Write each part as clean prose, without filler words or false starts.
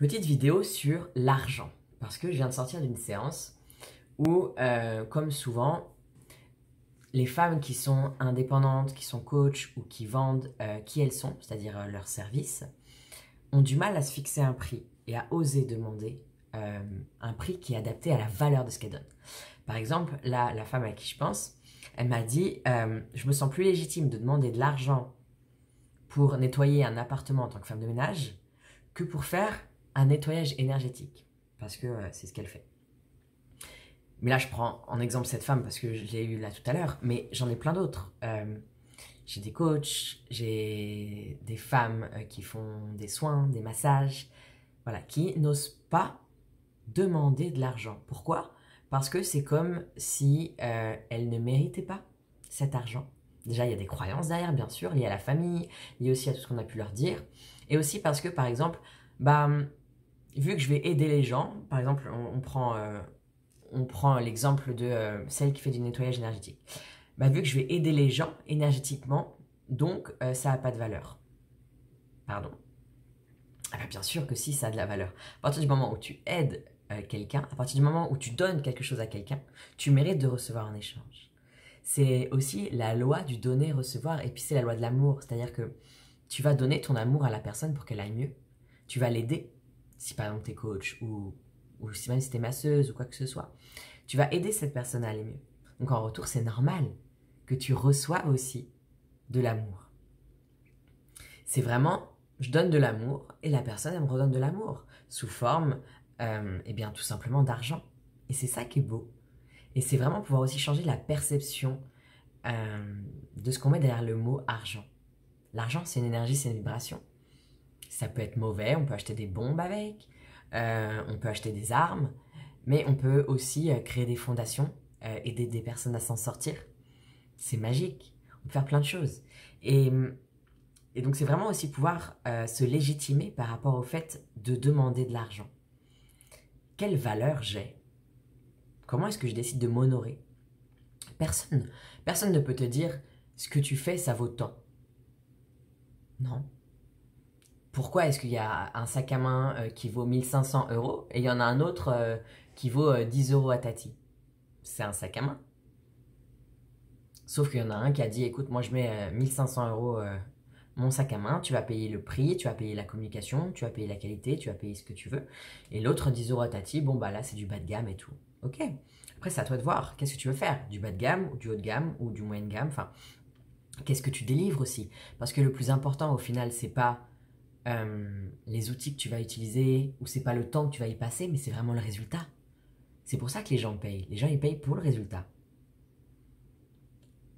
Petite vidéo sur l'argent, parce que je viens de sortir d'une séance où, comme souvent, les femmes qui sont indépendantes, qui sont coachs ou qui vendent qui elles sont, c'est-à-dire leurs services, ont du mal à se fixer un prix et à oser demander un prix qui est adapté à la valeur de ce qu'elles donnent. Par exemple, la femme à qui je pense, elle m'a dit je me sens plus légitime de demander de l'argent pour nettoyer un appartement en tant que femme de ménage que pour faire un nettoyage énergétique, parce que c'est ce qu'elle fait. Mais là, je prends en exemple cette femme parce que je l'ai eue là tout à l'heure, mais j'en ai plein d'autres. J'ai des coachs, j'ai des femmes qui font des soins, des massages, voilà, qui n'osent pas demander de l'argent. Pourquoi? Parce que c'est comme si elles ne méritaient pas cet argent. Déjà, il y a des croyances derrière, bien sûr, liées à la famille, liées aussi à tout ce qu'on a pu leur dire. Et aussi parce que, par exemple, vu que je vais aider les gens, par exemple, on prend l'exemple de celle qui fait du nettoyage énergétique. Vu que je vais aider les gens énergétiquement, donc ça n'a pas de valeur. Pardon. Bien sûr que si, ça a de la valeur. À partir du moment où tu aides quelqu'un, à partir du moment où tu donnes quelque chose à quelqu'un, tu mérites de recevoir un échange. C'est aussi la loi du donner-recevoir, et puis c'est la loi de l'amour, c'est-à-dire que tu vas donner ton amour à la personne pour qu'elle aille mieux. Tu vas l'aider, si par exemple tu es coach, ou si même si tu es masseuse, ou quoi que ce soit. Tu vas aider cette personne à aller mieux. Donc en retour, c'est normal que tu reçoives aussi de l'amour. C'est vraiment, je donne de l'amour, et la personne, elle me redonne de l'amour, sous forme, tout simplement d'argent. Et c'est ça qui est beau. Et c'est vraiment pouvoir aussi changer la perception de ce qu'on met derrière le mot argent. L'argent, c'est une énergie, c'est une vibration. Ça peut être mauvais, on peut acheter des bombes avec, on peut acheter des armes, mais on peut aussi créer des fondations, aider des personnes à s'en sortir. C'est magique, on peut faire plein de choses. Et donc c'est vraiment aussi pouvoir se légitimer par rapport au fait de demander de l'argent. Quelle valeur j'ai? Comment est-ce que je décide de m'honorer? Personne ne peut te dire ce que tu fais, ça vaut tant. Non. Pourquoi est-ce qu'il y a un sac à main qui vaut 1500 € et il y en a un autre qui vaut 10 € à Tati? C'est un sac à main. Sauf qu'il y en a un qui a dit écoute, moi je mets 1500 € mon sac à main, tu vas payer le prix, tu vas payer la communication, tu vas payer la qualité, tu vas payer ce que tu veux. Et l'autre 10 € à Tati, bon là c'est du bas de gamme et tout. Ok. Après c'est à toi de voir, qu'est-ce que tu veux faire? Du bas de gamme, ou du haut de gamme, ou du moyen de gamme, enfin, qu'est-ce que tu délivres aussi? Parce que le plus important au final, c'est pas les outils que tu vas utiliser, ou c'est pas le temps que tu vas y passer, mais c'est vraiment le résultat. C'est pour ça que les gens payent. Les gens, ils payent pour le résultat.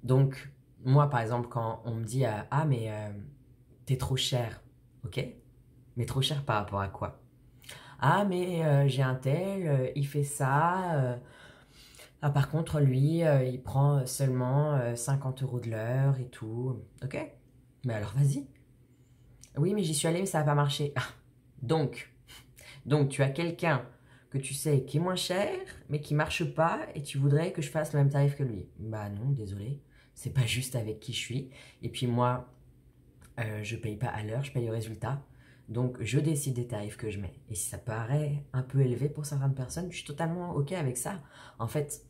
Donc, moi, par exemple, quand on me dit ah, mais t'es trop cher, ok? Mais trop cher par rapport à quoi? Ah, mais j'ai un tel, il fait ça. Par contre, lui, il prend seulement 50 € de l'heure et tout. Ok? Mais alors, vas-y. Oui, mais j'y suis allée, mais ça n'a pas marché. Donc, tu as quelqu'un que tu sais qui est moins cher, mais qui marche pas, et tu voudrais que je fasse le même tarif que lui. Bah non, désolé, c'est pas juste avec qui je suis. Et puis moi, je paye pas à l'heure, je paye au résultat. Donc je décide des tarifs que je mets. Et si ça paraît un peu élevé pour certaines personnes, je suis totalement ok avec ça. En fait,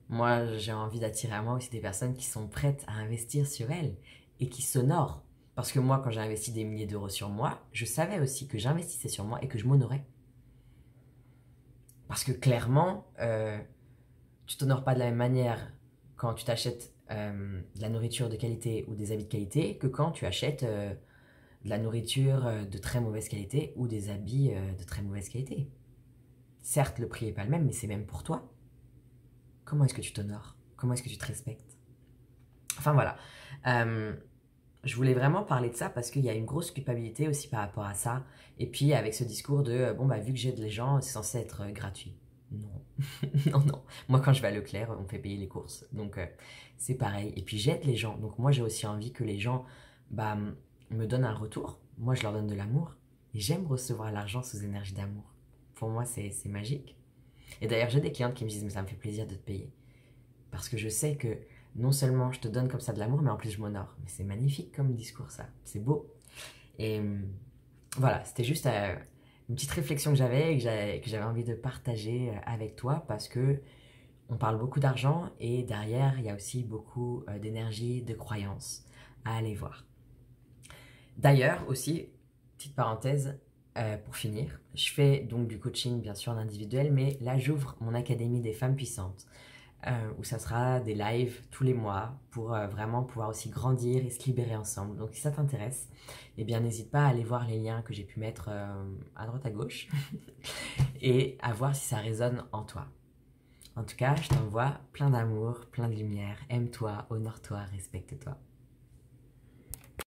moi j'ai envie d'attirer à moi aussi des personnes qui sont prêtes à investir sur elles et qui s'honorent. Parce que moi, quand j'ai investi des milliers d'euros sur moi, je savais aussi que j'investissais sur moi et que je m'honorais. Parce que clairement, tu t'honores pas de la même manière quand tu t'achètes de la nourriture de qualité ou des habits de qualité que quand tu achètes de la nourriture de très mauvaise qualité ou des habits de très mauvaise qualité. Certes, le prix n'est pas le même, mais c'est même pour toi. Comment est-ce que tu t'honores? Comment est-ce que tu te respectes? Enfin voilà. Je voulais vraiment parler de ça parce qu'il y a une grosse culpabilité aussi par rapport à ça. Et puis avec ce discours de vu que j'aide les gens, c'est censé être gratuit. Non, non, non. Moi, quand je vais à Leclerc, on me fait payer les courses. Donc, c'est pareil. Et puis, j'aide les gens. Donc, moi, j'ai aussi envie que les gens me donnent un retour. Moi, je leur donne de l'amour. Et j'aime recevoir l'argent sous énergie d'amour. Pour moi, c'est magique. Et d'ailleurs, j'ai des clientes qui me disent, mais ça me fait plaisir de te payer. Parce que je sais que non seulement je te donne comme ça de l'amour, mais en plus, je m'honore. Mais c'est magnifique comme discours, ça. C'est beau. Et voilà, c'était juste une petite réflexion que j'avais et que j'avais envie de partager avec toi parce que on parle beaucoup d'argent et derrière, il y a aussi beaucoup d'énergie, de croyances à aller voir. D'ailleurs, aussi, petite parenthèse pour finir, je fais donc du coaching bien sûr en individuel, mais là j'ouvre mon Académie des femmes puissantes où ça sera des lives tous les mois pour vraiment pouvoir aussi grandir et se libérer ensemble. Donc si ça t'intéresse, eh bien n'hésite pas à aller voir les liens que j'ai pu mettre à droite à gauche et à voir si ça résonne en toi. En tout cas, je t'envoie plein d'amour, plein de lumière. Aime-toi, honore-toi, respecte-toi.